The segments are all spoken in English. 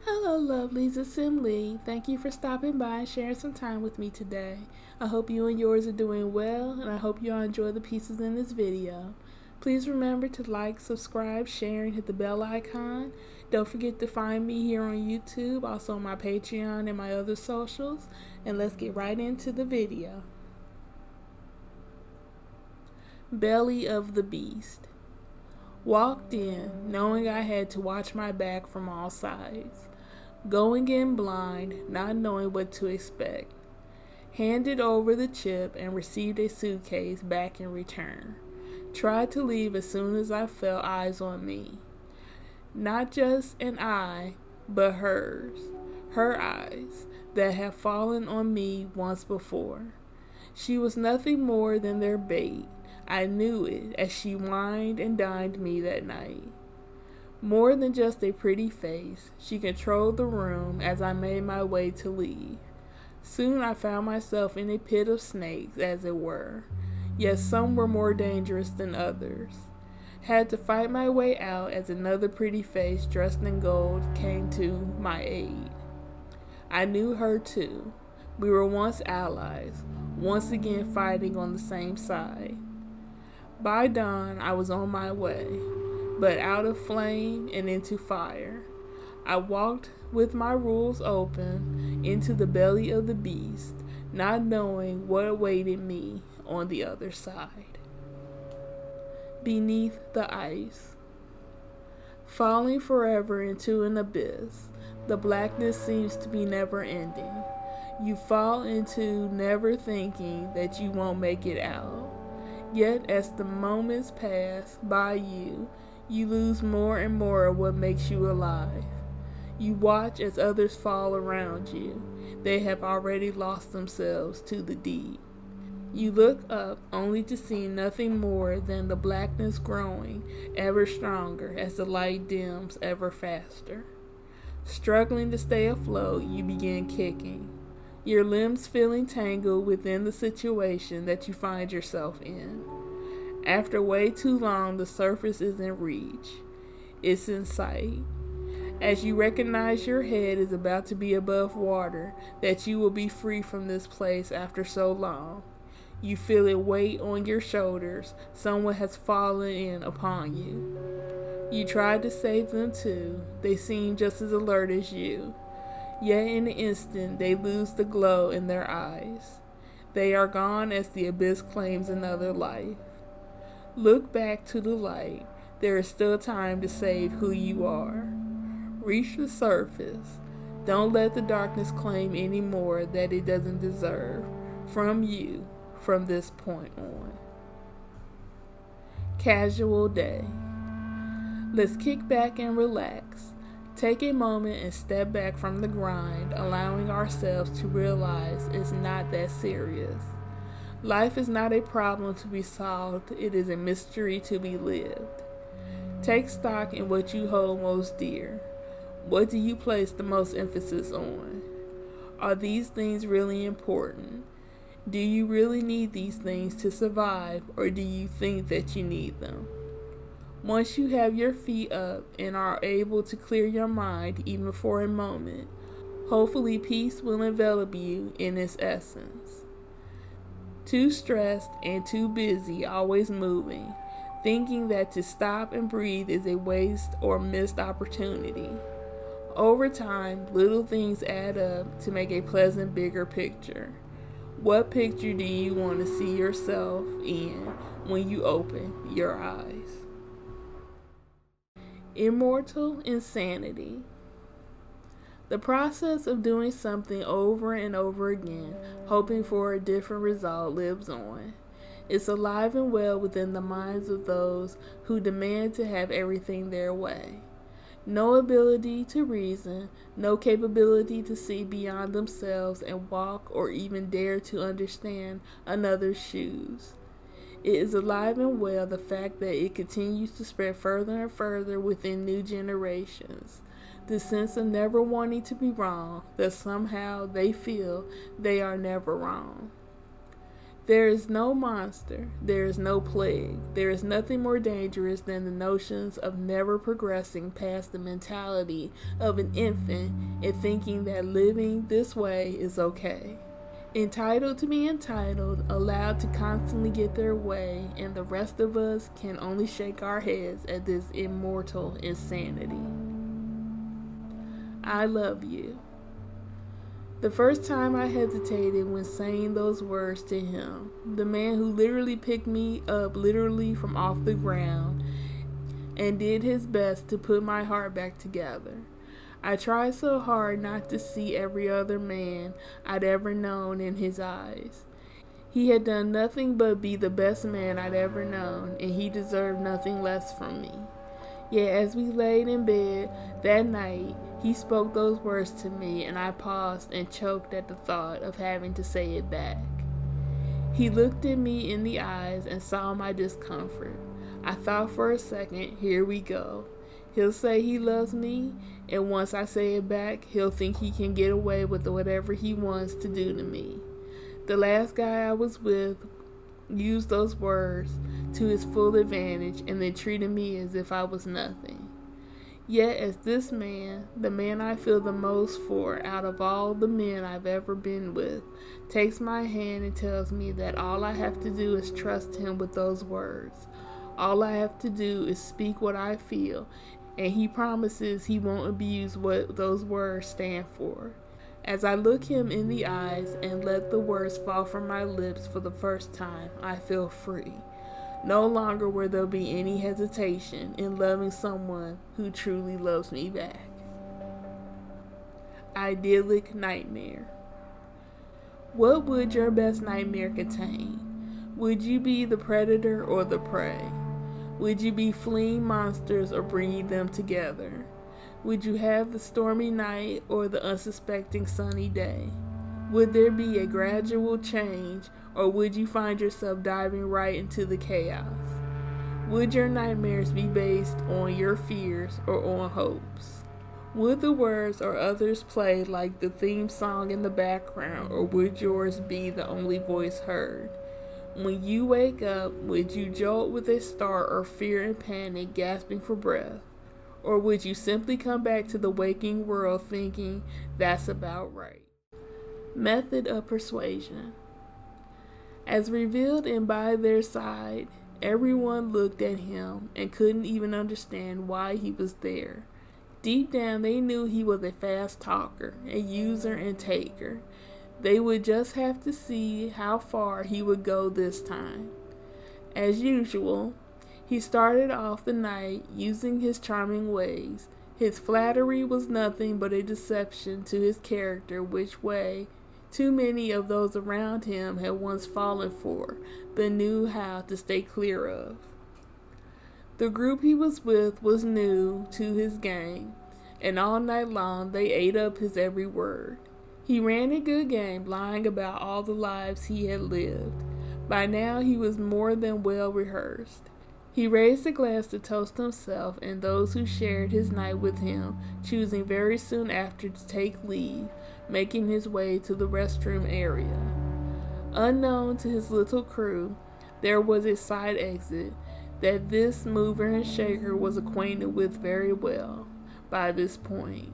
Hello, lovelies. It's Sim Lee. Thank you for stopping by and sharing some time with me today. I hope you and yours are doing well, and I hope you all enjoy the pieces in this video. Please remember to like, subscribe, share, and hit the bell icon. Don't forget to find me here on YouTube, also on my Patreon and my other socials. And let's get right into the video. Belly of the Beast. Walked in, knowing I had to watch my back from all sides. Going in blind, not knowing what to expect. Handed over the chip and received a suitcase back in return. Tried to leave as soon as I felt eyes on me. Not just an eye, but hers. Her eyes that had fallen on me once before. She was nothing more than their bait. I knew it as she wined and dined me that night. More than just a pretty face, she controlled the room as I made my way to leave. Soon I found myself in a pit of snakes, as it were, yet some were more dangerous than others. Had to fight my way out as another pretty face dressed in gold came to my aid. I knew her too. We were once allies, once again fighting on the same side. By dawn, I was on my way, but out of flame and into fire. I walked with my rules open into the belly of the beast, not knowing what awaited me on the other side. Beneath the ice. Falling forever into an abyss, the blackness seems to be never ending. You fall into never thinking that you won't make it out. Yet as the moments pass by you lose more and more of what makes you alive. You watch as others fall around you. They have already lost themselves to the deep. You look up only to see nothing more than the blackness growing ever stronger as the light dims ever faster. Struggling to stay afloat, you begin kicking, your limbs feeling tangled within the situation that you find yourself in. After way too long, the surface is in reach. It's in sight. As you recognize your head is about to be above water, that you will be free from this place after so long. You feel it weight on your shoulders. Someone has fallen in upon you. You tried to save them too. They seem just as alert as you. Yet in an instant, they lose the glow in their eyes. They are gone as the abyss claims another life. Look back to the light. There is still time to save who you are. Reach the surface. Don't let the darkness claim any more that it doesn't deserve from you from this point on. Casual day. Let's kick back and relax. Take a moment and step back from the grind, allowing ourselves to realize it's not that serious. Life is not a problem to be solved, it is a mystery to be lived. Take stock in what you hold most dear. What do you place the most emphasis on? Are these things really important? Do you really need these things to survive, or do you think that you need them? Once you have your feet up and are able to clear your mind even for a moment, hopefully peace will envelop you in its essence. Too stressed and too busy, always moving, thinking that to stop and breathe is a waste or missed opportunity. Over time, little things add up to make a pleasant bigger picture. What picture do you want to see yourself in when you open your eyes? Immortal insanity. The process of doing something over and over again, hoping for a different result, lives on. It's alive and well within the minds of those who demand to have everything their way. No ability to reason, no capability to see beyond themselves and walk or even dare to understand another's shoes. It is alive and well the fact that it continues to spread further and further within new generations. The sense of never wanting to be wrong, that somehow they feel they are never wrong. There is no monster, there is no plague, there is nothing more dangerous than the notions of never progressing past the mentality of an infant and thinking that living this way is okay. Entitled to be entitled, allowed to constantly get their way, and the rest of us can only shake our heads at this immortal insanity. I love you. The first time I hesitated when saying those words to him, the man who literally picked me up literally from off the ground and did his best to put my heart back together. I tried so hard not to see every other man I'd ever known in his eyes. He had done nothing but be the best man I'd ever known, and he deserved nothing less from me. Yet as we laid in bed that night, he spoke those words to me, and I paused and choked at the thought of having to say it back. He looked at me in the eyes and saw my discomfort. I thought for a second, here we go. He'll say he loves me, and once I say it back, he'll think he can get away with whatever he wants to do to me. The last guy I was with used those words to his full advantage and then treated me as if I was nothing. Yet as this man, the man I feel the most for out of all the men I've ever been with, takes my hand and tells me that all I have to do is trust him with those words. All I have to do is speak what I feel, and he promises he won't abuse what those words stand for. As I look him in the eyes and let the words fall from my lips for the first time, I feel free. No longer will there be any hesitation in loving someone who truly loves me back. Idyllic nightmare. What would your best nightmare contain? Would you be the predator or the prey? Would you be fleeing monsters or bringing them together? Would you have the stormy night or the unsuspecting sunny day? Would there be a gradual change, or would you find yourself diving right into the chaos? Would your nightmares be based on your fears or on hopes? Would the words or others play like the theme song in the background, or would yours be the only voice heard? When you wake up, would you jolt with a start or fear and panic, gasping for breath? Or would you simply come back to the waking world thinking that's about right? Method of persuasion. As revealed and by their side, everyone looked at him and couldn't even understand why he was there. Deep down, they knew he was a fast talker, a user and taker. They would just have to see how far he would go this time. As usual, he started off the night using his charming ways. His flattery was nothing but a deception to his character, which way too many of those around him had once fallen for, but knew how to stay clear of. The group he was with was new to his game, and all night long they ate up his every word. He ran a good game, lying about all the lives he had lived. By now he was more than well rehearsed. He raised a glass to toast himself and those who shared his night with him, choosing very soon after to take leave, making his way to the restroom area. Unknown to his little crew, there was a side exit that this mover and shaker was acquainted with very well by this point.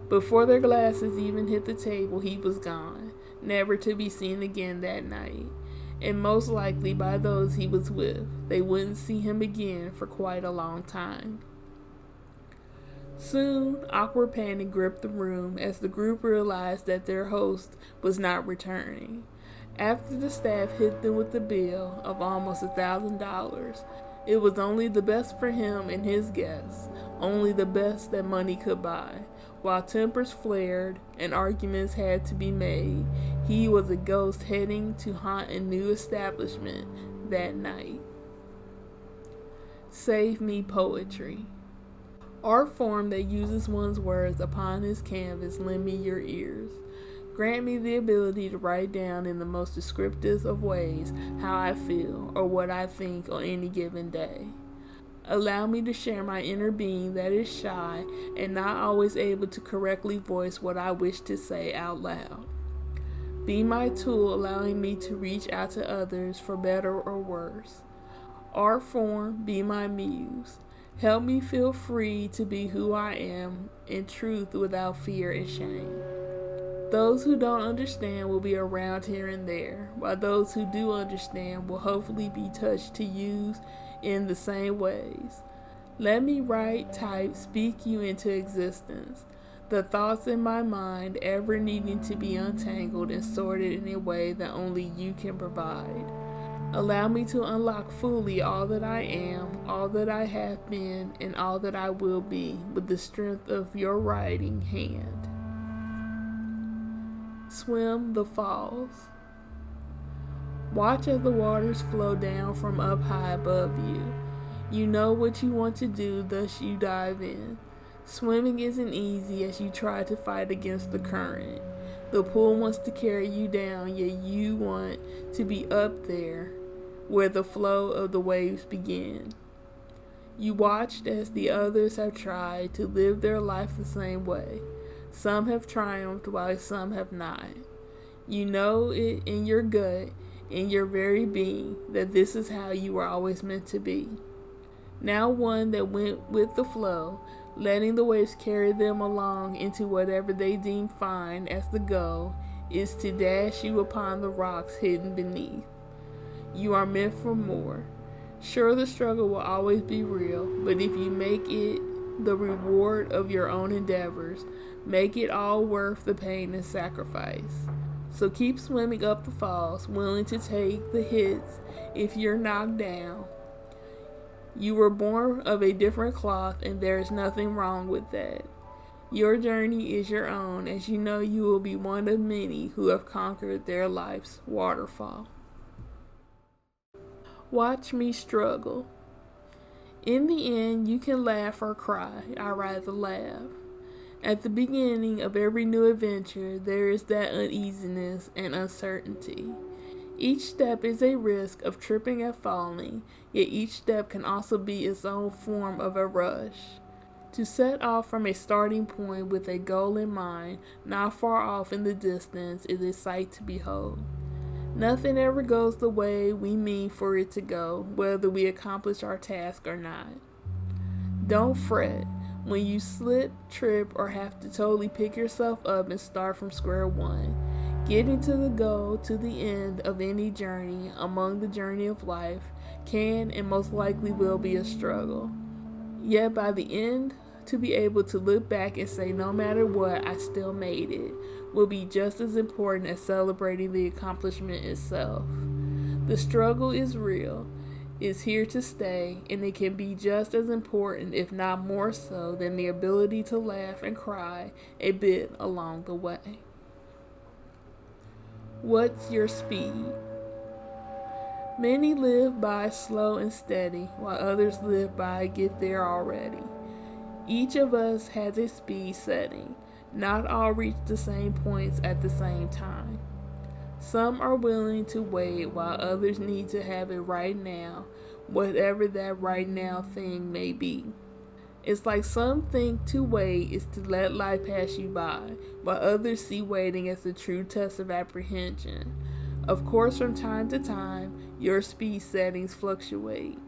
Before their glasses even hit the table, he was gone, never to be seen again that night. And most likely by those he was with, they wouldn't see him again for quite a long time. Soon, awkward panic gripped the room as the group realized that their host was not returning. After the staff hit them with the bill of almost $1,000, it was only the best for him and his guests, only the best that money could buy. While tempers flared and arguments had to be made, he was a ghost heading to haunt a new establishment that night. Save me poetry. Art form that uses one's words upon his canvas, lend me your ears. Grant me the ability to write down in the most descriptive of ways how I feel or what I think on any given day. Allow me to share my inner being that is shy and not always able to correctly voice what I wish to say out loud. Be my tool, allowing me to reach out to others for better or worse. Art form, be my muse. Help me feel free to be who I am in truth without fear and shame. Those who don't understand will be around here and there, while those who do understand will hopefully be touched to use in the same ways. Let me write, type, speak you into existence. The thoughts in my mind ever needing to be untangled and sorted in a way that only you can provide. Allow me to unlock fully all that I am, all that I have been, and all that I will be with the strength of your writing hand. Swim the falls. Watch as the waters flow down from up high above you. You know what you want to do, thus you dive in. Swimming isn't easy as you try to fight against the current. The pool wants to carry you down, yet you want to be up there where the flow of the waves begin. You watched as the others have tried to live their life the same way. Some have triumphed while some have not. You know it in your gut, in your very being, that this is how you were always meant to be. Now one that went with the flow, letting the waves carry them along into whatever they deem fine as the goal, is to dash you upon the rocks hidden beneath. You are meant for more. Sure, the struggle will always be real, but if you make it the reward of your own endeavors, make it all worth the pain and sacrifice. So keep swimming up the falls, willing to take the hits if you're knocked down. You were born of a different cloth, and there is nothing wrong with that. Your journey is your own, as you know you will be one of many who have conquered their life's waterfall. Watch me struggle. In the end, you can laugh or cry. I rather laugh. At the beginning of every new adventure, there is that uneasiness and uncertainty. Each step is a risk of tripping and falling, yet each step can also be its own form of a rush. To set off from a starting point with a goal in mind, not far off in the distance, is a sight to behold. Nothing ever goes the way we mean for it to go, whether we accomplish our task or not. Don't fret when you slip, trip, or have to totally pick yourself up and start from square one. Getting to the goal, to the end of any journey among the journey of life, can and most likely will be a struggle. Yet by the end, to be able to look back and say, no matter what, I still made it, will be just as important as celebrating the accomplishment itself. The struggle is real, is here to stay, and it can be just as important, if not more so, than the ability to laugh and cry a bit along the way. What's your speed? Many live by slow and steady, while others live by get there already. Each of us has a speed setting. Not all reach the same points at the same time. Some are willing to wait, while others need to have it right now, whatever that right now thing may be. It's like some think to wait is to let life pass you by, while others see waiting as the true test of apprehension. Of course, from time to time, your speed settings fluctuate.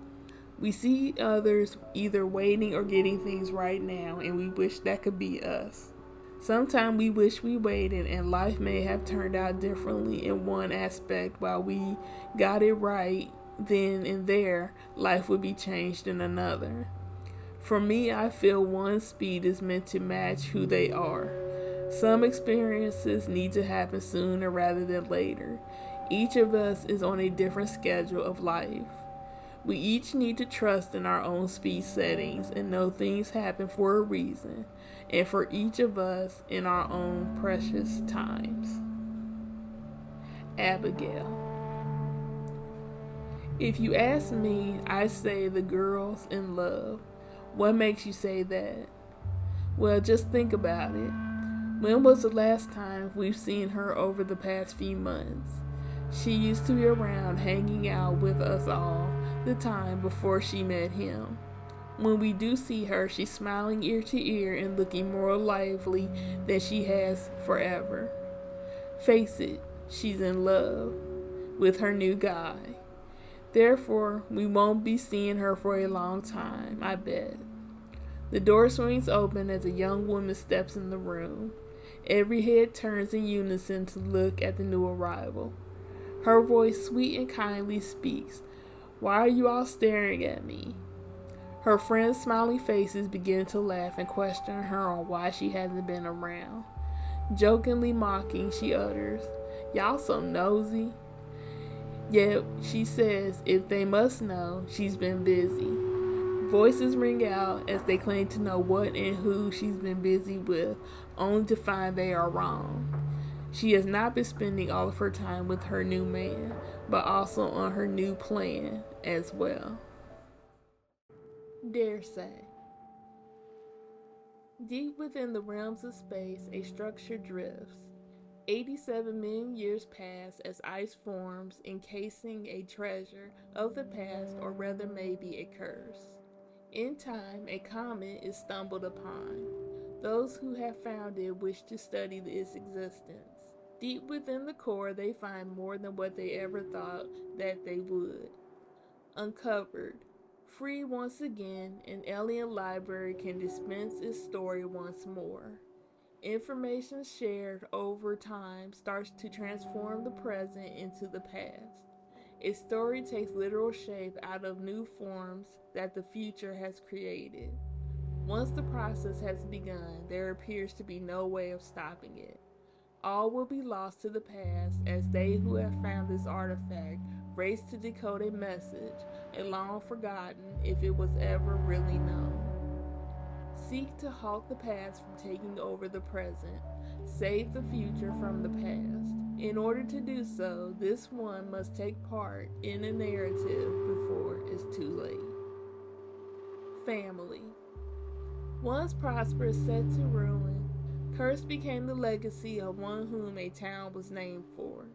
We see others either waiting or getting things right now, and we wish that could be us. Sometimes we wish we waited and life may have turned out differently in one aspect, while we got it right then and there, life would be changed in another. For me, I feel one's speed is meant to match who they are. Some experiences need to happen sooner rather than later. Each of us is on a different schedule of life. We each need to trust in our own speed settings and know things happen for a reason, and for each of us in our own precious times. Abigail. If you ask me, I say the girl's in love. What makes you say that? Well, just think about it. When was the last time we've seen her over the past few months? She used to be around hanging out with us all the time before she met him. When we do see her, she's smiling ear to ear and looking more lively than she has forever. Face it, She's in love with her new guy. Therefore, we won't be seeing her for a long time, I bet. The door swings open as a young woman steps in the room. Every head turns in unison to look at the new arrival. Her voice, sweet and kindly, speaks. Why are you all staring at me? Her friends' smiling faces begin to laugh and question her on why she hasn't been around. Jokingly mocking, she utters, Y'all so nosy. Yet she says if they must know, she's been busy. Voices ring out as they claim to know what and who she's been busy with, only to find they are wrong. She has not been spending all of her time with her new man, but also on her new plan as well. Dare say. Deep within the realms of space, a structure drifts. 87 million years pass as ice forms, encasing a treasure of the past, or rather, maybe a curse. In time, a comet is stumbled upon. Those who have found it wish to study its existence. Deep within the core, they find more than what they ever thought that they would. Uncovered. Free once again, an alien library can dispense its story once more. Information shared over time starts to transform the present into the past. A story takes literal shape out of new forms that the future has created. Once the process has begun, there appears to be no way of stopping it. All will be lost to the past as they who have found this artifact race to decode a message, a long forgotten if it was ever really known. Seek to halt the past from taking over the present, save the future from the past. In order to do so, this one must take part in a narrative before it's too late. Family. Once prosperous, set to ruin, cursed became the legacy of one whom a town was named for.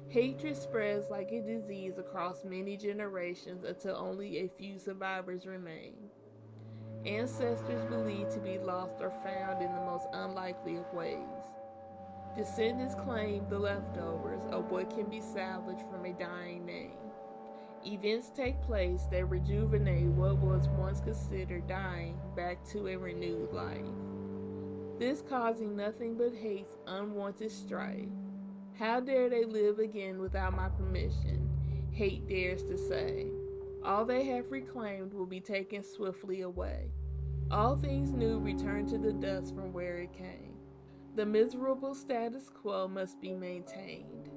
Hatred spreads like a disease across many generations until only a few survivors remain. Ancestors believed to be lost are found in the most unlikely of ways. Descendants claim the leftovers of what can be salvaged from a dying name. Events take place that rejuvenate what was once considered dying back to a renewed life. This causing nothing but hate's unwanted strife. How dare they live again without my permission? Hate dares to say. All they have reclaimed will be taken swiftly away. All things new return to the dust from where it came. The miserable status quo must be maintained.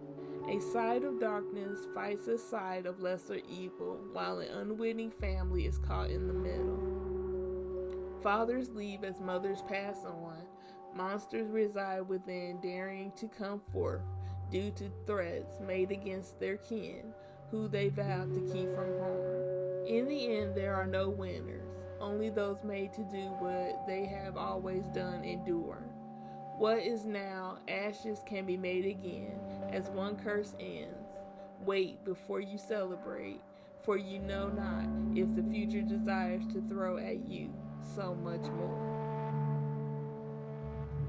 A side of darkness fights a side of lesser evil, while an unwitting family is caught in the middle. Fathers leave as mothers pass on. Monsters reside within, daring to come forth due to threats made against their kin, who they vowed to keep from harm. In the end, there are no winners, only those made to do what they have always done endure. What is now ashes can be made again, as one curse ends. Wait before you celebrate, for you know not if the future desires to throw at you so much more.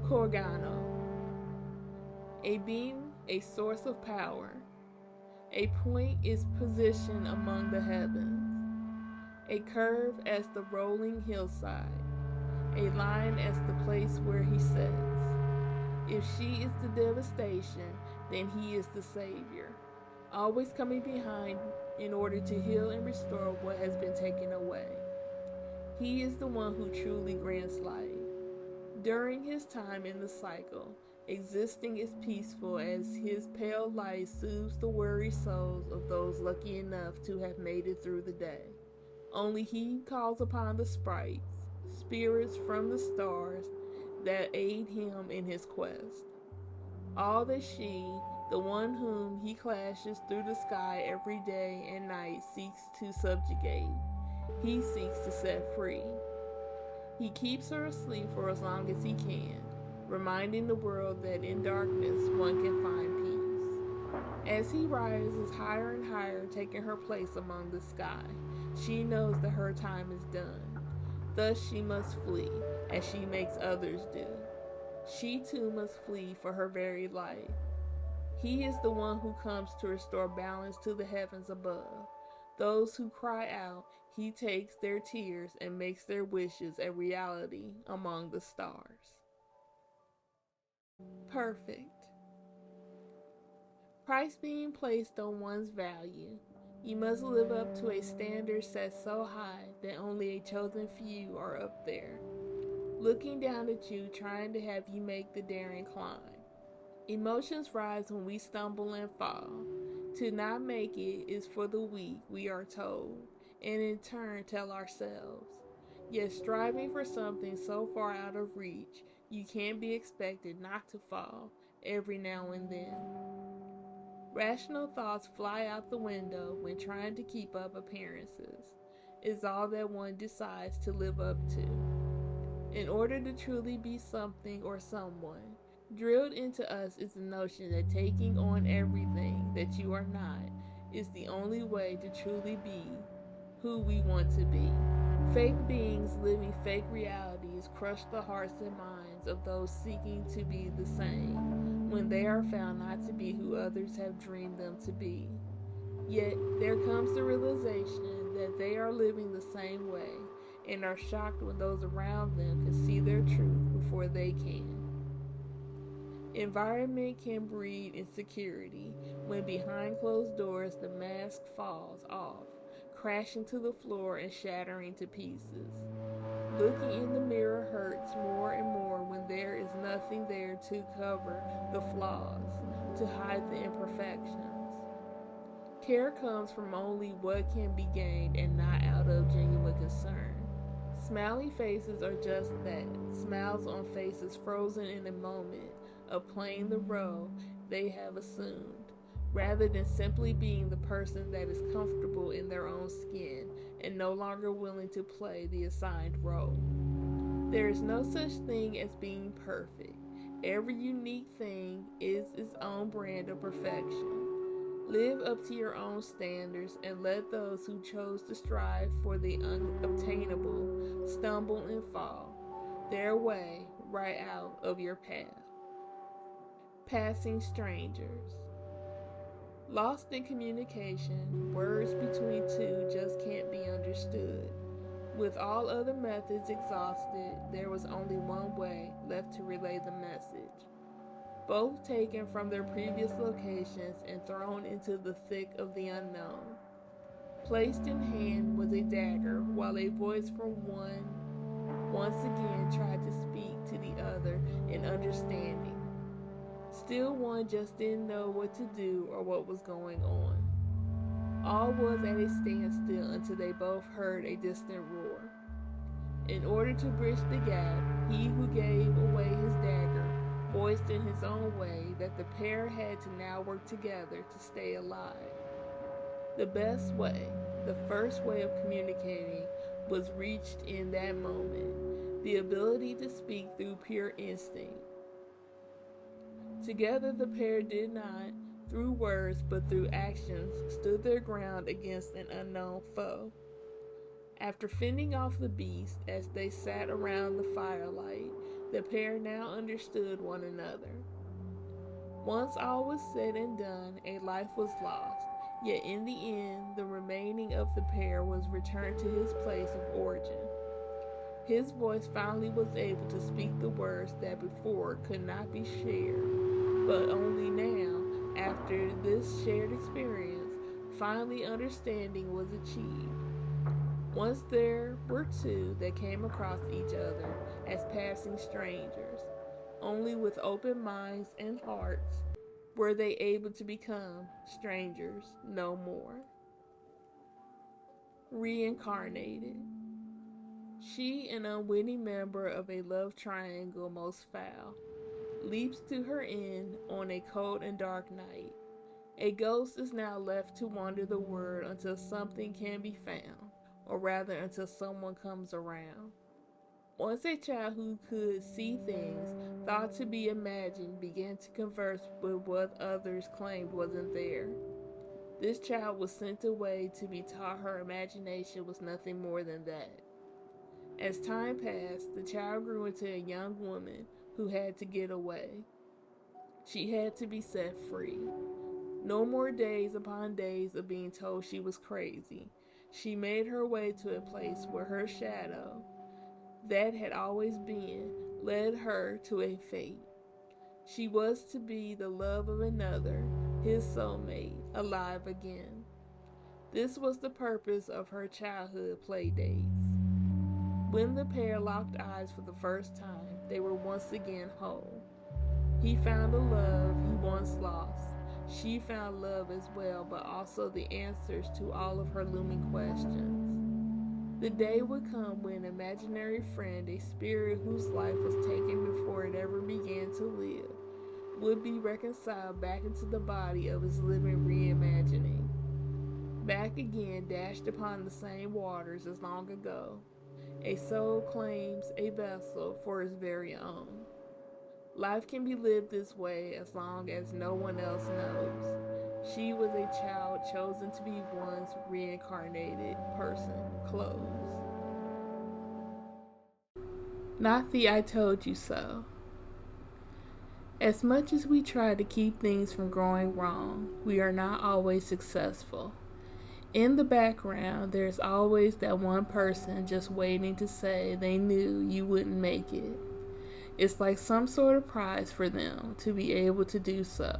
Corgano. A beam, a source of power. A point is position among the heavens. A curve as the rolling hillside. A line as the place where he sits. If she is the devastation, then he is the savior, always coming behind in order to heal and restore what has been taken away. He is the one who truly grants life. During his time in the cycle, existing is peaceful as his pale light soothes the weary souls of those lucky enough to have made it through the day. Only he calls upon the sprites, spirits from the stars, that aid him in his quest. All that she, the one whom he clashes through the sky every day and night, seeks to subjugate, he seeks to set free. He keeps her asleep for as long as he can, reminding the world that in darkness one can find peace. As he rises higher and higher, taking her place among the sky, she knows that her time is done. Thus she must flee, as she makes others do. She too must flee for her very life. He is the one who comes to restore balance to the heavens above. Those who cry out, he takes their tears and makes their wishes a reality among the stars. Perfect. Price being placed on one's value. You must live up to a standard set so high that only a chosen few are up there, looking down at you, trying to have you make the daring climb. Emotions rise when we stumble and fall. To not make it is for the weak, we are told, and in turn tell ourselves. Yet striving for something so far out of reach, you can't be expected not to fall every now and then. Rational thoughts fly out the window when trying to keep up appearances, is all that one decides to live up to. In order to truly be something or someone, drilled into us is the notion that taking on everything that you are not is the only way to truly be who we want to be. Fake beings living fake realities crush the hearts and minds of those seeking to be the same when they are found not to be who others have dreamed them to be. Yet there comes the realization that they are living the same way and are shocked when those around them can see their truth before they can. Environment can breed insecurity when behind closed doors the mask falls off, crashing to the floor and shattering to pieces. Looking in the mirror hurts more and more when there is nothing there to cover the flaws, to hide the imperfections. Care comes from only what can be gained and not out of genuine concern. Smiley faces are just that, smiles on faces frozen in a moment of playing the role they have assumed, rather than simply being the person that is comfortable in their own skin and no longer willing to play the assigned role. There is no such thing as being perfect. Every unique thing is its own brand of perfection. Live up to your own standards and let those who chose to strive for the unobtainable stumble and fall their way right out of your path. Passing strangers. Lost in communication, words between two just can't be understood. With all other methods exhausted, there was only one way left to relay the message. Both taken from their previous locations and thrown into the thick of the unknown. Placed in hand was a dagger, while a voice from one once again tried to speak to the other in understanding. Still, one just didn't know what to do or what was going on. All was at a standstill until they both heard a distant roar. In order to bridge the gap, he who gave away his dagger voiced in his own way that the pair had to now work together to stay alive. The best way, the first way of communicating, was reached in that moment, the ability to speak through pure instinct. Together the pair did not, through words but through actions, stood their ground against an unknown foe. After fending off the beast as they sat around the firelight, the pair now understood one another. Once all was said and done, a life was lost, yet in the end, the remaining of the pair was returned to his place of origin. His voice finally was able to speak the words that before could not be shared, but only now, after this shared experience, finally understanding was achieved. Once there were two that came across each other as passing strangers. Only with open minds and hearts were they able to become strangers no more. Reincarnated. She, an unwitting member of a love triangle most foul, leaps to her end on a cold and dark night. A ghost is now left to wander the world until something can be found, or rather until someone comes around. Once a child who could see things thought to be imagined began to converse with what others claimed wasn't there. This child was sent away to be taught her imagination was nothing more than that. As time passed, the child grew into a young woman who had to get away. She had to be set free. No more days upon days of being told she was crazy. She made her way to a place where her shadow, that had always been, led her to a fate. She was to be the love of another, his soulmate, alive again. This was the purpose of her childhood play dates. When the pair locked eyes for the first time, they were once again whole. He found a love he once lost. She found love as well, but also the answers to all of her looming questions. The day would come when an imaginary friend, a spirit whose life was taken before it ever began to live, would be reconciled back into the body of his living reimagining. Back again, dashed upon the same waters as long ago, a soul claims a vessel for his very own. Life can be lived this way as long as no one else knows. She was a child chosen to be one's reincarnated person. Close. Not the I told you so. As much as we try to keep things from going wrong, we are not always successful. In the background, there's always that one person just waiting to say they knew you wouldn't make it. It's like some sort of prize for them to be able to do so,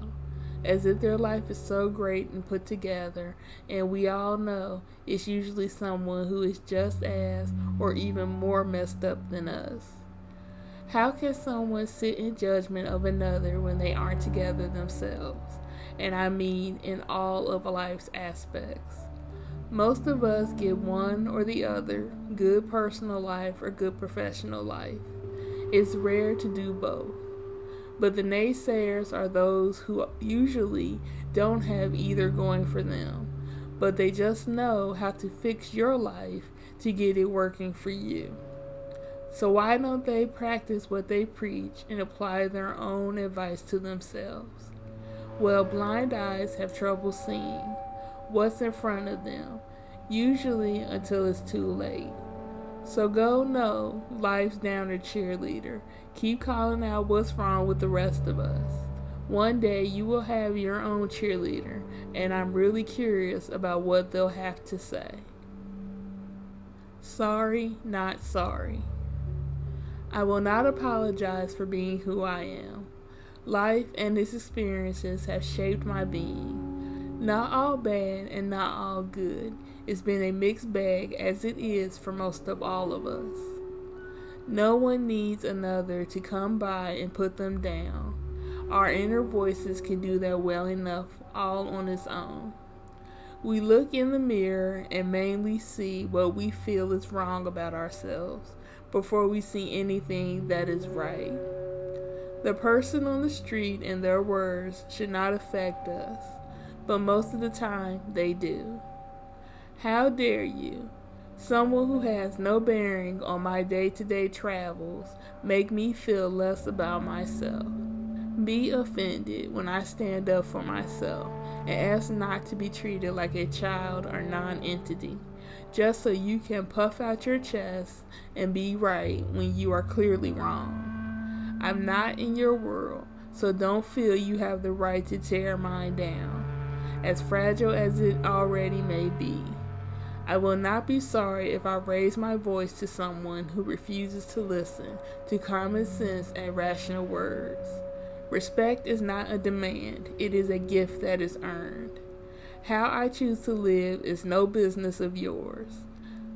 as if their life is so great and put together, and we all know it's usually someone who is just as or even more messed up than us. How can someone sit in judgment of another when they aren't together themselves? And I mean in all of life's aspects. Most of us get one or the other, good personal life or good professional life. It's rare to do both. But the naysayers are those who usually don't have either going for them, but they just know how to fix your life to get it working for you. So why don't they practice what they preach and apply their own advice to themselves? Well, blind eyes have trouble seeing what's in front of them, usually until it's too late. So go know life's downer cheerleader. Keep calling out what's wrong with the rest of us. One day you will have your own cheerleader, and I'm really curious about what they'll have to say. Sorry, not sorry. I will not apologize for being who I am. Life and its experiences have shaped my being. Not all bad and not all good. It's been a mixed bag as it is for most of all of us. No one needs another to come by and put them down. Our inner voices can do that well enough all on its own. We look in the mirror and mainly see what we feel is wrong about ourselves before we see anything that is right. The person on the street and their words should not affect us, but most of the time they do. How dare you, someone who has no bearing on my day-to-day travels, make me feel less about myself? Be offended when I stand up for myself and ask not to be treated like a child or non-entity, just so you can puff out your chest and be right when you are clearly wrong. I'm not in your world, so don't feel you have the right to tear mine down, as fragile as it already may be. I will not be sorry if I raise my voice to someone who refuses to listen to common sense and rational words. Respect is not a demand, it is a gift that is earned. How I choose to live is no business of yours.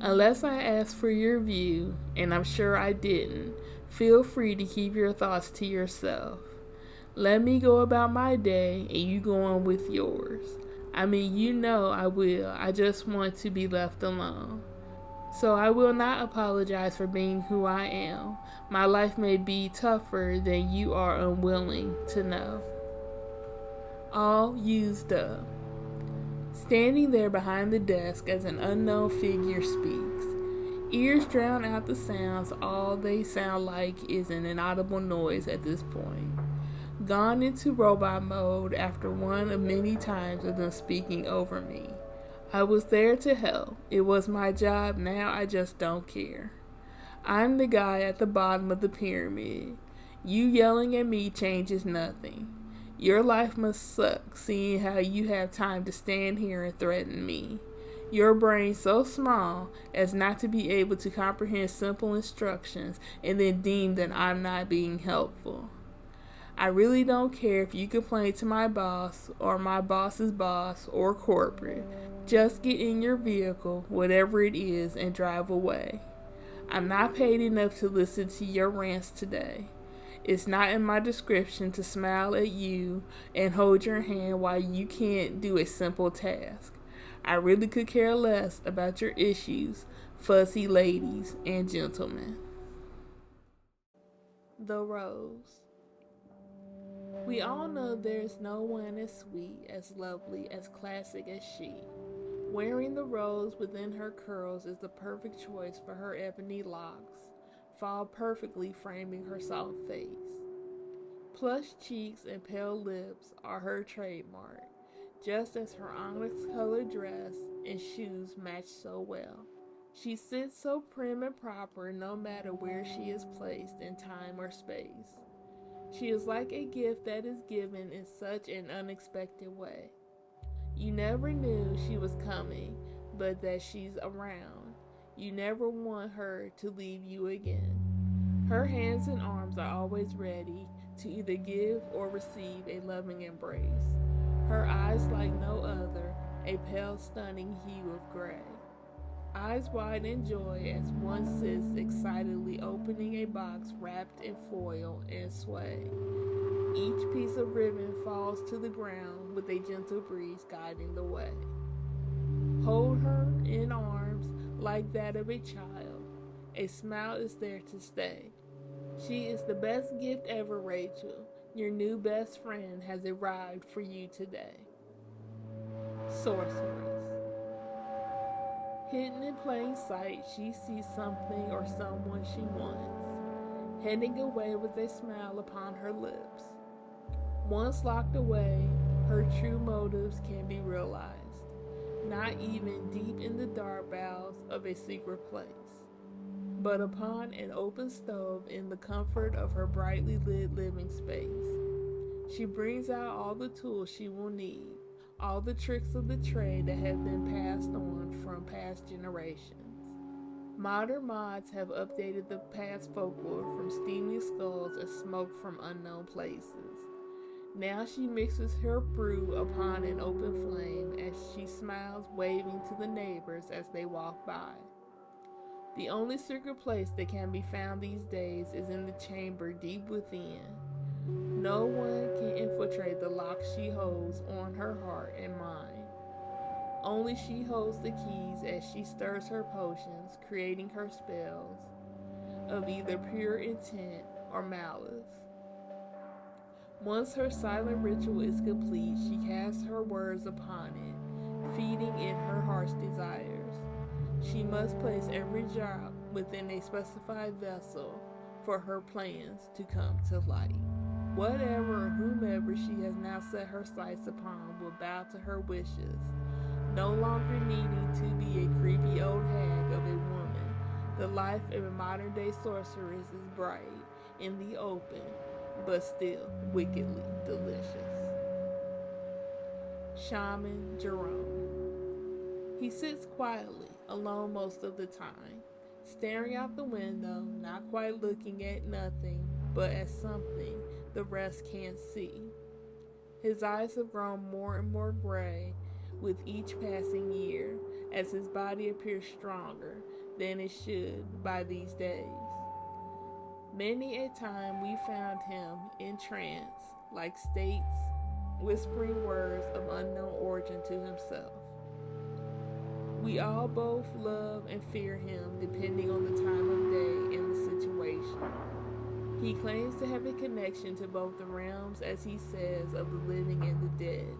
Unless I ask for your view, and I'm sure I didn't, feel free to keep your thoughts to yourself. Let me go about my day and you go on with yours. I mean, you know I will. I just want to be left alone. So I will not apologize for being who I am. My life may be tougher than you are unwilling to know. All used up. Standing there behind the desk as an unknown figure speaks. Ears drown out the sounds. All they sound like is an inaudible noise at this point. Gone into robot mode after one of many times of them speaking over me. I was there to help. It was my job. Now I just don't care. I'm the guy at the bottom of the pyramid. You yelling at me changes nothing. Your life must suck seeing how you have time to stand here and threaten me. Your brain so small as not to be able to comprehend simple instructions and then deem that I'm not being helpful. I really don't care if you complain to my boss or my boss's boss or corporate. Just get in your vehicle, whatever it is, and drive away. I'm not paid enough to listen to your rants today. It's not in my description to smile at you and hold your hand while you can't do a simple task. I really could care less about your issues, fussy ladies and gentlemen. The Rose. We all know there's no one as sweet, as lovely, as classic as she. Wearing the rose within her curls is the perfect choice for her ebony locks, fall perfectly framing her soft face. Plush cheeks and pale lips are her trademark, just as her onyx-colored dress and shoes match so well. She sits so prim and proper no matter where she is placed in time or space. She is like a gift that is given in such an unexpected way. You never knew she was coming, but that she's around. You never want her to leave you again. Her hands and arms are always ready to either give or receive a loving embrace. Her eyes like no other, a pale, stunning hue of gray. Eyes wide in joy as one sits excitedly opening a box wrapped in foil and sway. Each piece of ribbon falls to the ground with a gentle breeze guiding the way. Hold her in arms like that of a child. A smile is there to stay. She is the best gift ever, Rachel. Your new best friend has arrived for you today. Sorceress. Hidden in plain sight, she sees something or someone she wants, heading away with a smile upon her lips. Once locked away, her true motives can be realized, not even deep in the dark bowels of a secret place, but upon an open stove in the comfort of her brightly lit living space. She brings out all the tools she will need, all the tricks of the trade that have been passed on from past generations. Modern mods have updated the past folklore from steaming skulls and smoke from unknown places. Now she mixes her brew upon an open flame as she smiles, waving to the neighbors as they walk by. The only secret place that can be found these days is in the chamber deep within. No one can infiltrate the lock she holds on her heart and mind. Only she holds the keys as she stirs her potions, creating her spells of either pure intent or malice. Once her silent ritual is complete, she casts her words upon it, feeding in her heart's desires. She must place every drop within a specified vessel for her plans to come to light. Whatever or whomever she has now set her sights upon will bow to her wishes, no longer needing to be a creepy old hag of a woman. The life of a modern day sorceress is bright in the open, but still wickedly delicious. Shaman Jerome. He sits quietly, alone most of the time, staring out the window, not quite looking at nothing, but at something the rest can't see. His eyes have grown more and more gray with each passing year, as his body appears stronger than it should by these days. Many a time we found him in trance, like states, whispering words of unknown origin to himself. We all both love and fear him depending on the time of day and the situation. He claims to have a connection to both the realms, as he says, of the living and the dead.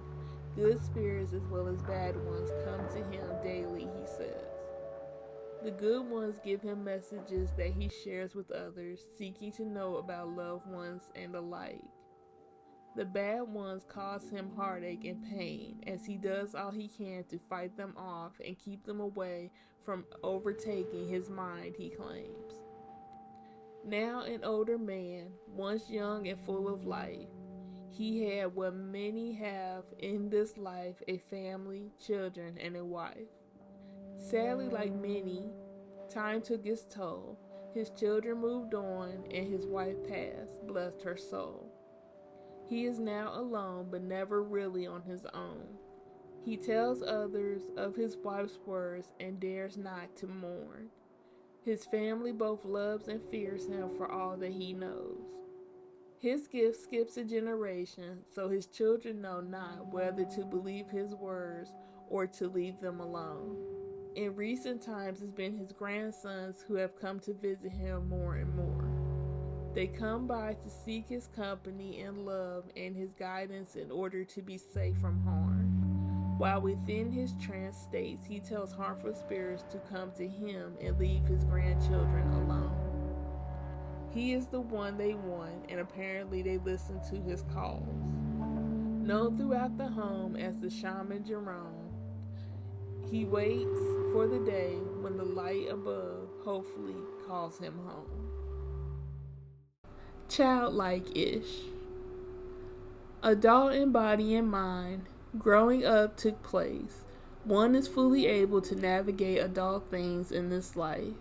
Good spirits as well as bad ones come to him daily, he says. The good ones give him messages that he shares with others, seeking to know about loved ones and the like. The bad ones cause him heartache and pain, as he does all he can to fight them off and keep them away from overtaking his mind, he claims. Now an older man, once young and full of life, He had what many have in this life: a family, children, and a wife. Sadly, like many, time took its toll. His children moved on, and his wife passed, blessed her soul. He is now alone, but never really on his own. He tells others of his wife's words and dares not to mourn. His family both loves and fears him for all that he knows. His gift skips a generation, so his children know not whether to believe his words or to leave them alone. In recent times, it's been his grandsons who have come to visit him more and more. They come by to seek his company and love and his guidance in order to be safe from harm. While within his trance states, he tells harmful spirits to come to him and leave his grandchildren alone. He is the one they want, and apparently they listen to his calls. Known throughout the home as the Shaman Jerome, he waits for the day when the light above hopefully calls him home. Childlike-ish. Adult in body and mind, growing up took place. One is fully able to navigate adult things in this life.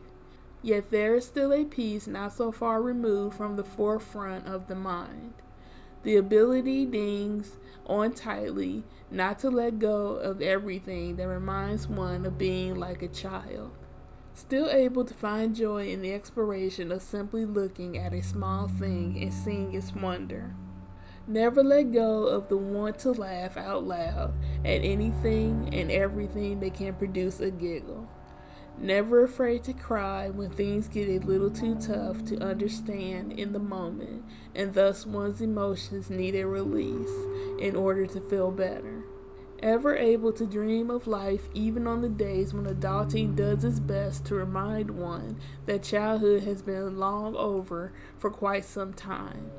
Yet there is still a piece not so far removed from the forefront of the mind. The ability dings on tightly, not to let go of everything that reminds one of being like a child. Still able to find joy in the exploration of simply looking at a small thing and seeing its wonder. Never let go of the want to laugh out loud at anything and everything that can produce a giggle. Never afraid to cry when things get a little too tough to understand in the moment, and thus one's emotions need a release in order to feel better. Ever able to dream of life even on the days when adulting does its best to remind one that childhood has been long over for quite some time.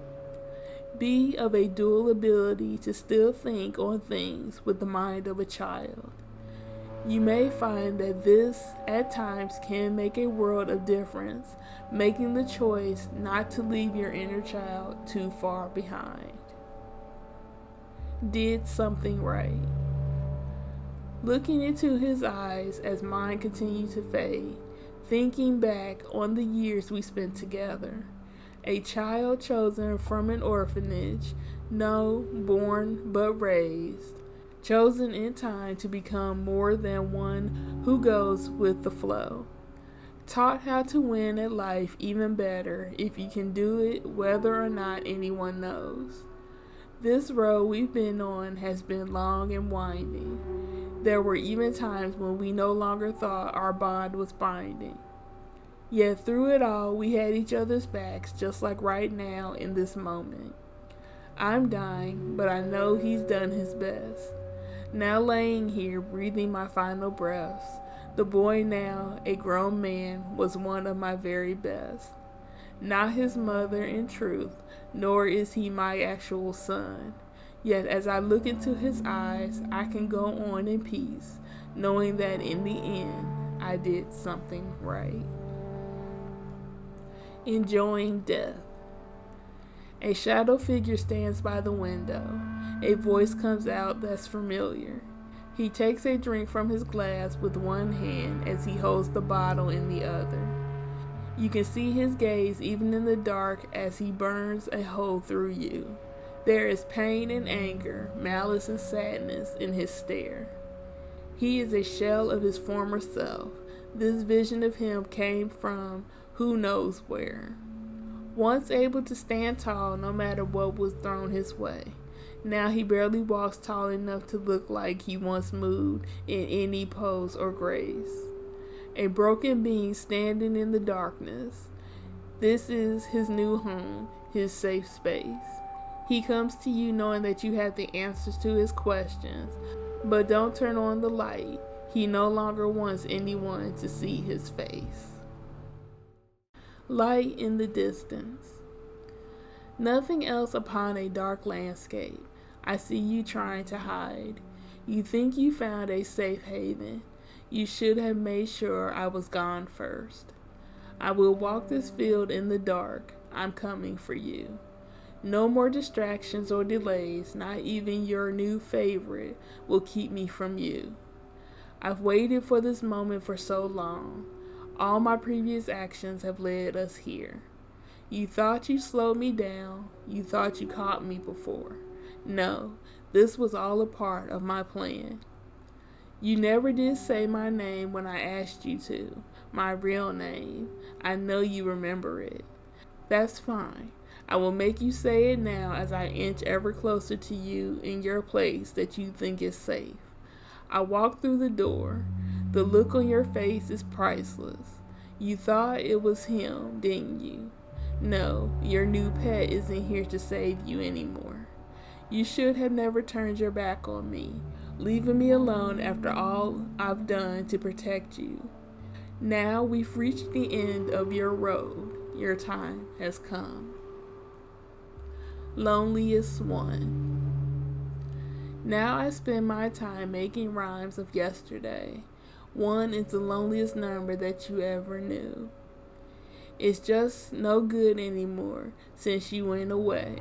Be of a dual ability to still think on things with the mind of a child. You may find that this, at times, can make a world of difference, making the choice not to leave your inner child too far behind. Did something right. Looking into his eyes as mine continued to fade, thinking back on the years we spent together. A child chosen from an orphanage, no, born but raised. Chosen in time to become more than one who goes with the flow. Taught how to win at life even better if you can do it whether or not anyone knows. This road we've been on has been long and winding. There were even times when we no longer thought our bond was binding. Yet through it all, we had each other's backs, just like right now in this moment. I'm dying, but I know he's done his best. Now laying here, breathing my final breaths, the boy now, a grown man, was one of my very best. Not his mother in truth, nor is he my actual son. Yet as I look into his eyes, I can go on in peace, knowing that in the end, I did something right. Enjoying death. A shadow figure stands by the window. A voice comes out that's familiar. He takes a drink from his glass with one hand as he holds the bottle in the other. You can see his gaze even in the dark as he burns a hole through you. There is pain and anger, malice and sadness in his stare. He is a shell of his former self. This vision of him came from who knows where. Once able to stand tall no matter what was thrown his way. Now he barely walks tall enough to look like he once moved in any pose or grace. A broken being standing in the darkness. This is his new home, his safe space. He comes to you knowing that you have the answers to his questions, but don't turn on the light. He no longer wants anyone to see his face. Light in the distance. Nothing else upon a dark landscape. I see you trying to hide. You think you found a safe haven. You should have made sure I was gone first. I will walk this field in the dark. I'm coming for you. No more distractions or delays, not even your new favorite, will keep me from you. I've waited for this moment for so long. All my previous actions have led us here. You thought you slowed me down. You thought you caught me before. No, this was all a part of my plan. You never did say my name when I asked you to. My real name. I know you remember it. That's fine. I will make you say it now as I inch ever closer to you in your place that you think is safe. I walk through the door. The look on your face is priceless. You thought it was him, didn't you? No, your new pet isn't here to save you anymore. You should have never turned your back on me, leaving me alone after all I've done to protect you. Now we've reached the end of your road. Your time has come. Loneliest one. Now I spend my time making rhymes of yesterday. One is the loneliest number that you ever knew. It's just no good anymore since you went away,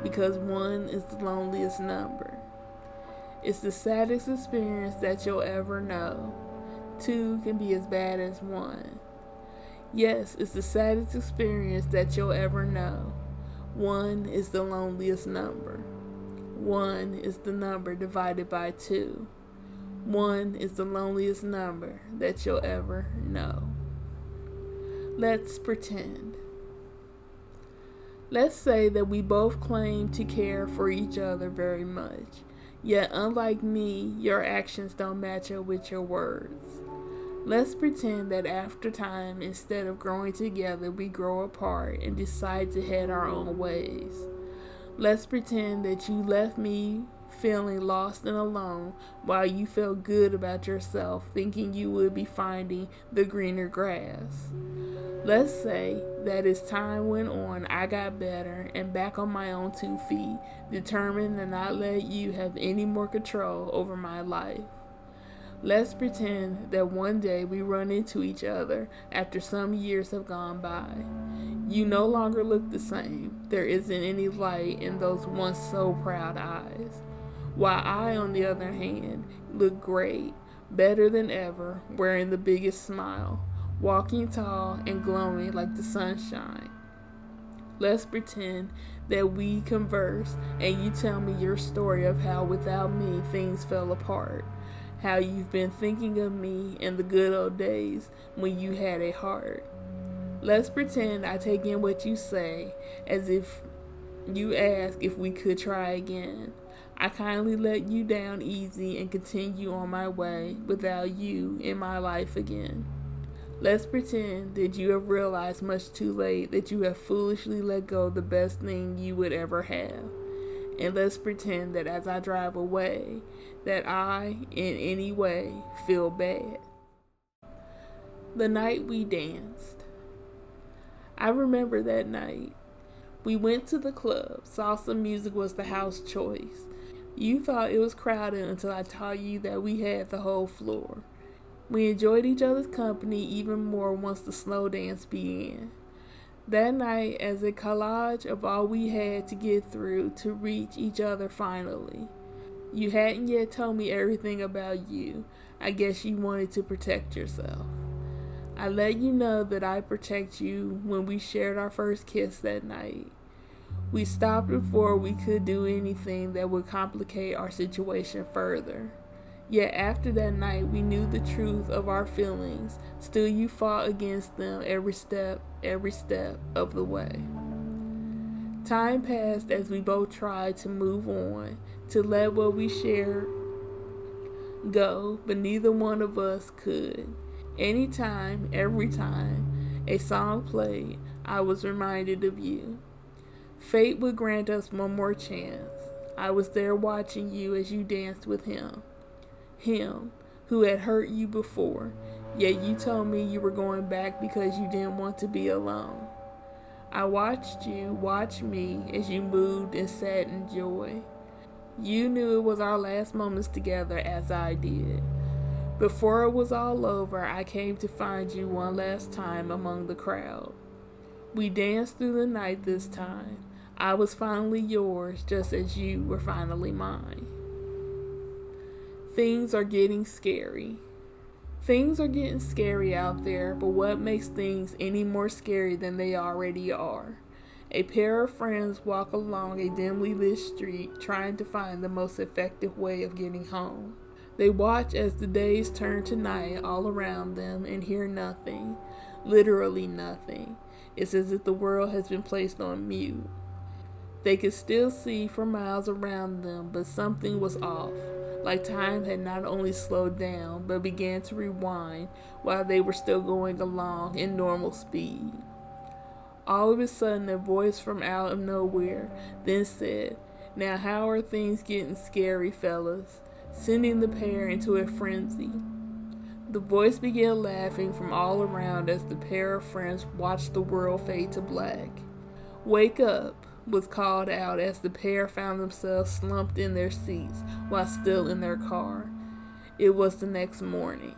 because one is the loneliest number. It's the saddest experience that you'll ever know. Two can be as bad as one. Yes, it's the saddest experience that you'll ever know. One is the loneliest number. One is the number divided by two. One is the loneliest number that you'll ever know. Let's pretend. Let's say that we both claim to care for each other very much, yet unlike me, your actions don't match up with your words. Let's pretend that after time, instead of growing together, we grow apart and decide to head our own ways. Let's pretend that you left me feeling lost and alone while you felt good about yourself, thinking you would be finding the greener grass. Let's say that as time went on, I got better and back on my own 2 feet, determined to not let you have any more control over my life. Let's pretend that one day we run into each other after some years have gone by. You no longer look the same. There isn't any light in those once so proud eyes. While I, on the other hand, look great, better than ever, wearing the biggest smile, walking tall and glowing like the sunshine. Let's pretend that we converse and you tell me your story of how without me things fell apart. How you've been thinking of me in the good old days when you had a heart. Let's pretend I take in what you say as if you ask if we could try again. I kindly let you down easy and continue on my way without you in my life again. Let's pretend that you have realized much too late that you have foolishly let go of the best thing you would ever have. And let's pretend that as I drive away, that I, in any way, feel bad. The night we danced. I remember that night. We went to the club. Salsa music was the house choice. You thought it was crowded until I taught you that we had the whole floor. We enjoyed each other's company even more once the slow dance began. That night, as a collage of all we had to get through to reach each other finally. You hadn't yet told me everything about you. I guess you wanted to protect yourself. I let you know that I protect you when we shared our first kiss that night. We stopped before we could do anything that would complicate our situation further. Yet after that night, we knew the truth of our feelings. Still, you fought against them every step of the way. Time passed as we both tried to move on, to let what we shared go, but neither one of us could. Anytime, every time, a song played, I was reminded of you. Fate would grant us one more chance. I was there watching you as you danced with him. Him, who had hurt you before, yet you told me you were going back because you didn't want to be alone. I watched you watch me as you moved and sat in joy. You knew it was our last moments together as I did. Before it was all over, I came to find you one last time among the crowd. We danced through the night this time. I was finally yours just as you were finally mine. Things are getting scary. Things are getting scary out there, but what makes things any more scary than they already are? A pair of friends walk along a dimly lit street trying to find the most effective way of getting home. They watch as the days turn to night all around them and hear nothing, literally nothing. It's as if the world has been placed on mute. They could still see for miles around them, but something was off, like time had not only slowed down, but began to rewind while they were still going along in normal speed. All of a sudden, a voice from out of nowhere then said, "Now how are things getting scary, fellas?" sending the pair into a frenzy. The voice began laughing from all around as the pair of friends watched the world fade to black. "Wake up," was called out as the pair found themselves slumped in their seats while still in their car. It was the next morning.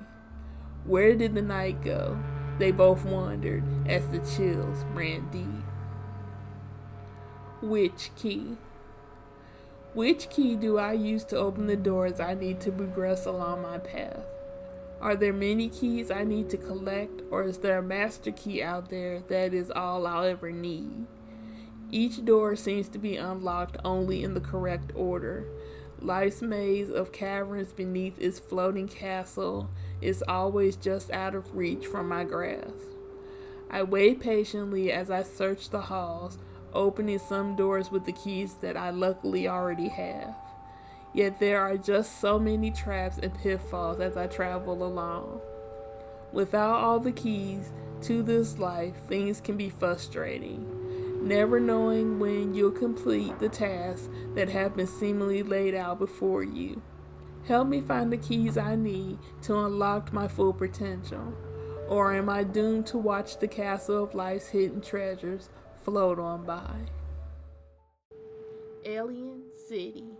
Where did the night go? They both wondered as the chills ran deep. Which key? Which key do I use to open the doors I need to progress along my path? Are there many keys I need to collect, or is there a master key out there that is all I'll ever need? Each door seems to be unlocked only in the correct order. Life's maze of caverns beneath its floating castle is always just out of reach from my grasp. I wait patiently as I search the halls, opening some doors with the keys that I luckily already have. Yet there are just so many traps and pitfalls as I travel along. Without all the keys to this life, things can be frustrating. Never knowing when you'll complete the tasks that have been seemingly laid out before you. Help me find the keys I need to unlock my full potential. Or am I doomed to watch the castle of life's hidden treasures float on by? Alien City.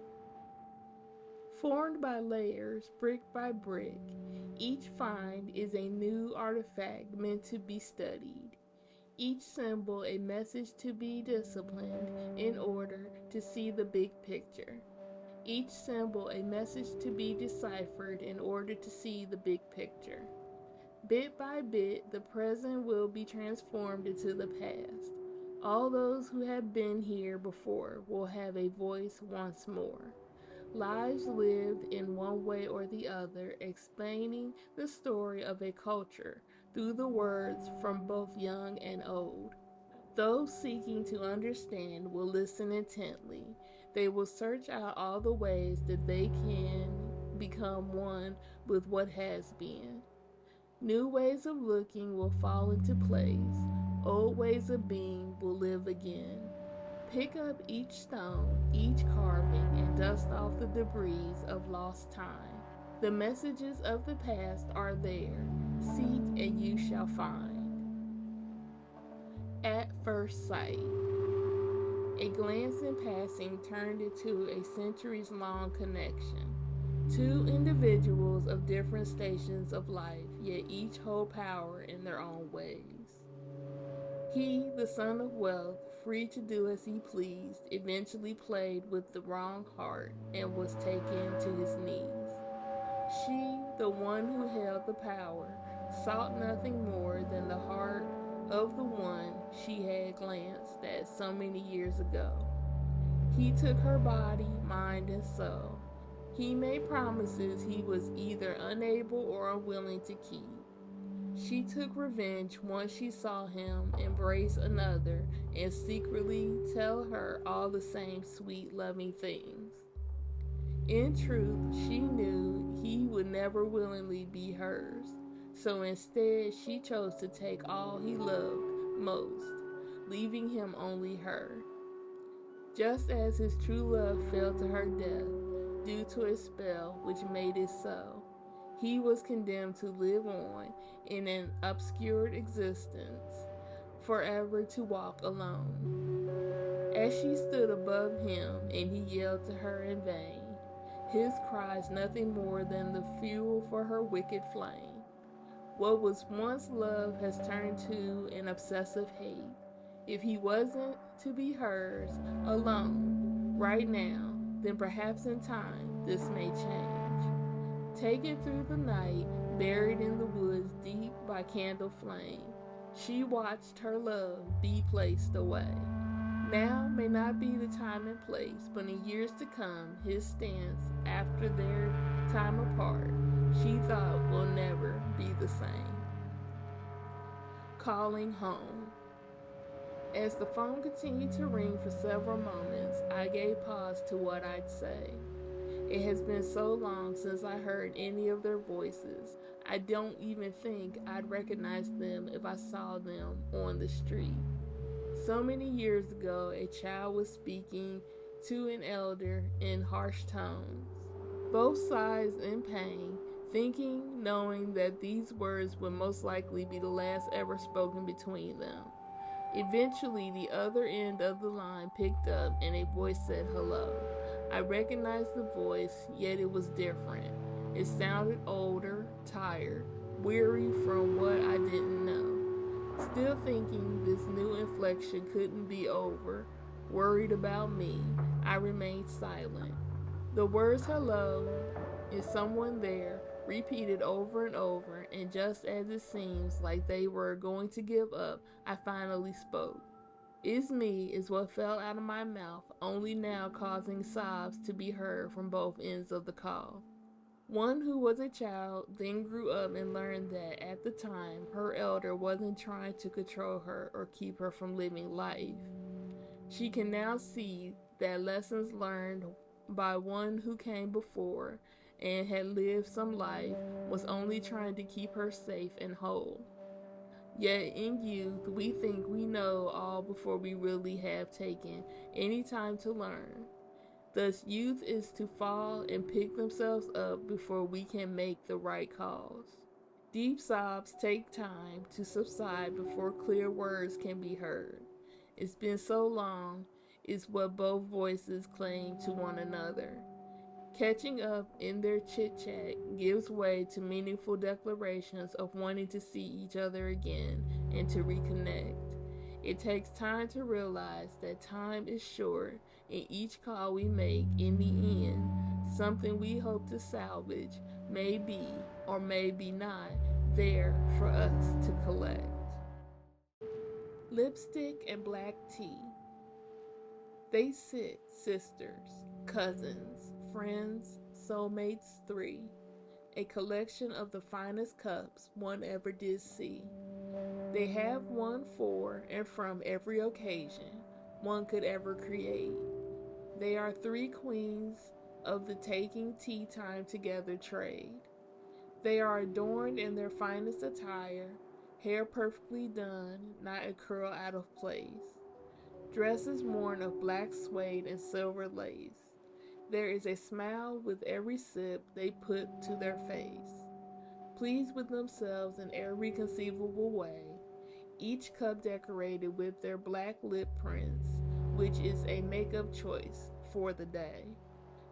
Formed by layers, brick by brick, each find is a new artifact meant to be studied. Each symbol a message to be disciplined in order to see the big picture. Each symbol a message to be deciphered in order to see the big picture. Bit by bit, the present will be transformed into the past. All those who have been here before will have a voice once more. Lives lived in one way or the other, explaining the story of a culture through the words from both young and old. Those seeking to understand will listen intently. They will search out all the ways that they can become one with what has been. New ways of looking will fall into place. Old ways of being will live again. Pick up each stone, each carving, and dust off the debris of lost time. The messages of the past are there. Seek and you shall find. At first sight. A glance in passing turned into a centuries-long connection. Two individuals of different stations of life, yet each hold power in their own ways. He, the son of wealth, free to do as he pleased, eventually played with the wrong heart and was taken to his knees. She, the one who held the power, sought nothing more than the heart of the one she had glanced at so many years ago. He took her body, mind, and soul. He made promises he was either unable or unwilling to keep. She took revenge once she saw him embrace another and secretly tell her all the same sweet, loving things. In truth, she knew he would never willingly be hers, so instead she chose to take all he loved most, leaving him only her. Just as his true love fell to her death due to a spell which made it so, he was condemned to live on in an obscured existence, forever to walk alone. As she stood above him and he yelled to her in vain, his cries nothing more than the fuel for her wicked flame. What was once love has turned to an obsessive hate. If he wasn't to be hers alone right now, then perhaps in time this may change. Taken through the night, buried in the woods deep by candle flame, she watched her love be placed away. Now may not be the time and place, but in years to come, his stance after their time apart, she thought will never be the same. Calling home. As the phone continued to ring for several moments, I gave pause to what I'd say. It has been so long since I heard any of their voices. I don't even think I'd recognize them if I saw them on the street. So many years ago, a child was speaking to an elder in harsh tones. Both sides in pain, thinking, knowing that these words would most likely be the last ever spoken between them. Eventually, the other end of the line picked up and a voice said hello. I recognized the voice, yet it was different. It sounded older, tired, weary from what I didn't know. Still thinking this new inflection couldn't be over, worried about me, I remained silent. The words hello, is someone there, repeated over and over, and just as it seems like they were going to give up, I finally spoke. "Is me," is what fell out of my mouth, only now causing sobs to be heard from both ends of the call. One who was a child then grew up and learned that at the time her elder wasn't trying to control her or keep her from living life. She can now see that lessons learned by one who came before and had lived some life was only trying to keep her safe and whole. Yet in youth, we think we know all before we really have taken any time to learn. Thus, youth is to fall and pick themselves up before we can make the right calls. Deep sobs take time to subside before clear words can be heard. "It's been so long," is what both voices claim to one another. Catching up in their chit chat gives way to meaningful declarations of wanting to see each other again and to reconnect. It takes time to realize that time is short, and each call we make in the end, something we hope to salvage, may be or may be not there for us to collect. Lipstick and black tea. They sit, sisters, cousins, friends, soulmates three, a collection of the finest cups one ever did see. They have one for and from every occasion one could ever create. They are three queens of the taking tea time together trade. They are adorned in their finest attire, hair perfectly done, not a curl out of place. Dresses worn of black suede and silver lace. There is a smile with every sip they put to their face. Pleased with themselves in every conceivable way, each cup decorated with their black lip prints, which is a makeup choice for the day.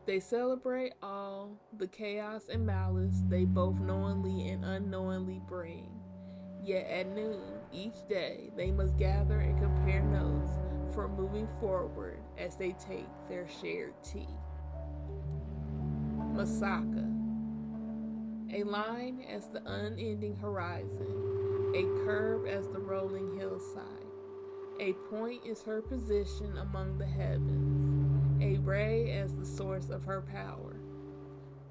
They celebrate all the chaos and malice they both knowingly and unknowingly bring. Yet at noon each day they must gather and compare notes for moving forward as they take their shared tea. Masaka. A line as the unending horizon, a curve as the rolling hillside. A point is her position among the heavens, a ray as the source of her power.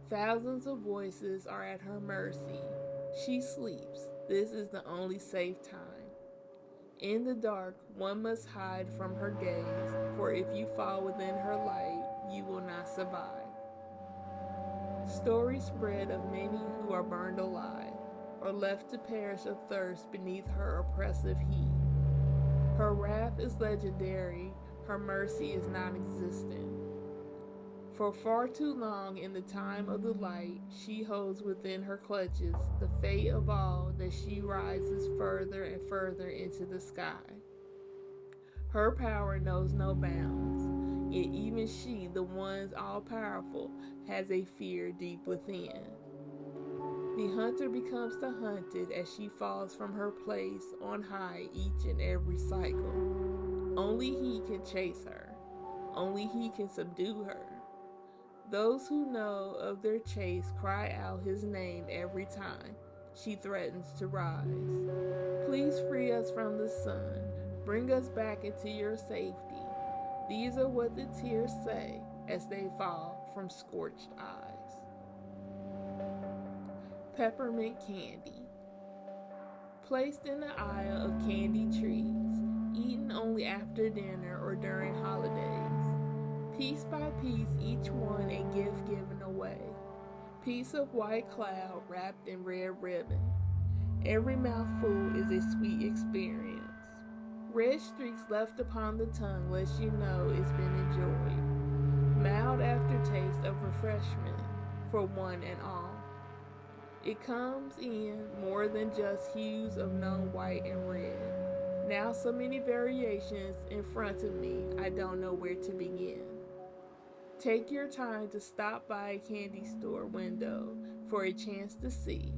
Thousands of voices are at her mercy. She sleeps. This is the only safe time. In the dark, one must hide from her gaze, for if you fall within her light, you will not survive. Stories spread of many who are burned alive, or left to perish of thirst beneath her oppressive heat. Her wrath is legendary, her mercy is non existent. For far too long in the time of the light, she holds within her clutches the fate of all that she rises further and further into the sky. Her power knows no bounds, yet even she, the one all powerful, has a fear deep within. The hunter becomes the hunted as she falls from her place on high each and every cycle. Only he can chase her. Only he can subdue her. Those who know of their chase cry out his name every time she threatens to rise. Please free us from the sun. Bring us back into your safety. These are what the tears say as they fall from scorched eyes. Peppermint candy. Placed in the aisle of candy trees, eaten only after dinner or during holidays. Piece by piece, each one a gift given away. Piece of white cloud wrapped in red ribbon. Every mouthful is a sweet experience. Red streaks left upon the tongue lets you know it's been enjoyed. Mild aftertaste of refreshment for one and all. It comes in more than just hues of known white and red. Now so many variations in front of me, I don't know where to begin. Take your time to stop by a candy store window for a chance to see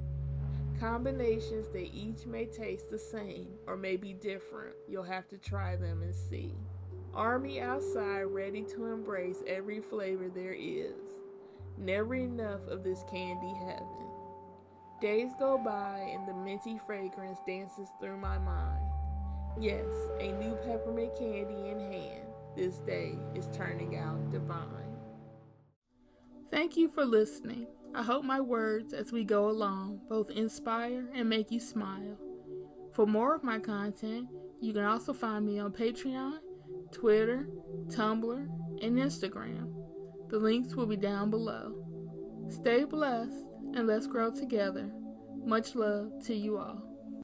combinations that each may taste the same or may be different. You'll have to try them and see. Army outside ready to embrace every flavor there is. Never enough of this candy heaven. Days go by and the minty fragrance dances through my mind. Yes, a new peppermint candy in hand. This day is turning out divine. Thank you for listening. I hope my words as we go along both inspire and make you smile. For more of my content, you can also find me on Patreon, Twitter, Tumblr, and Instagram. The links will be down below. Stay blessed and let's grow together. Much love to you all.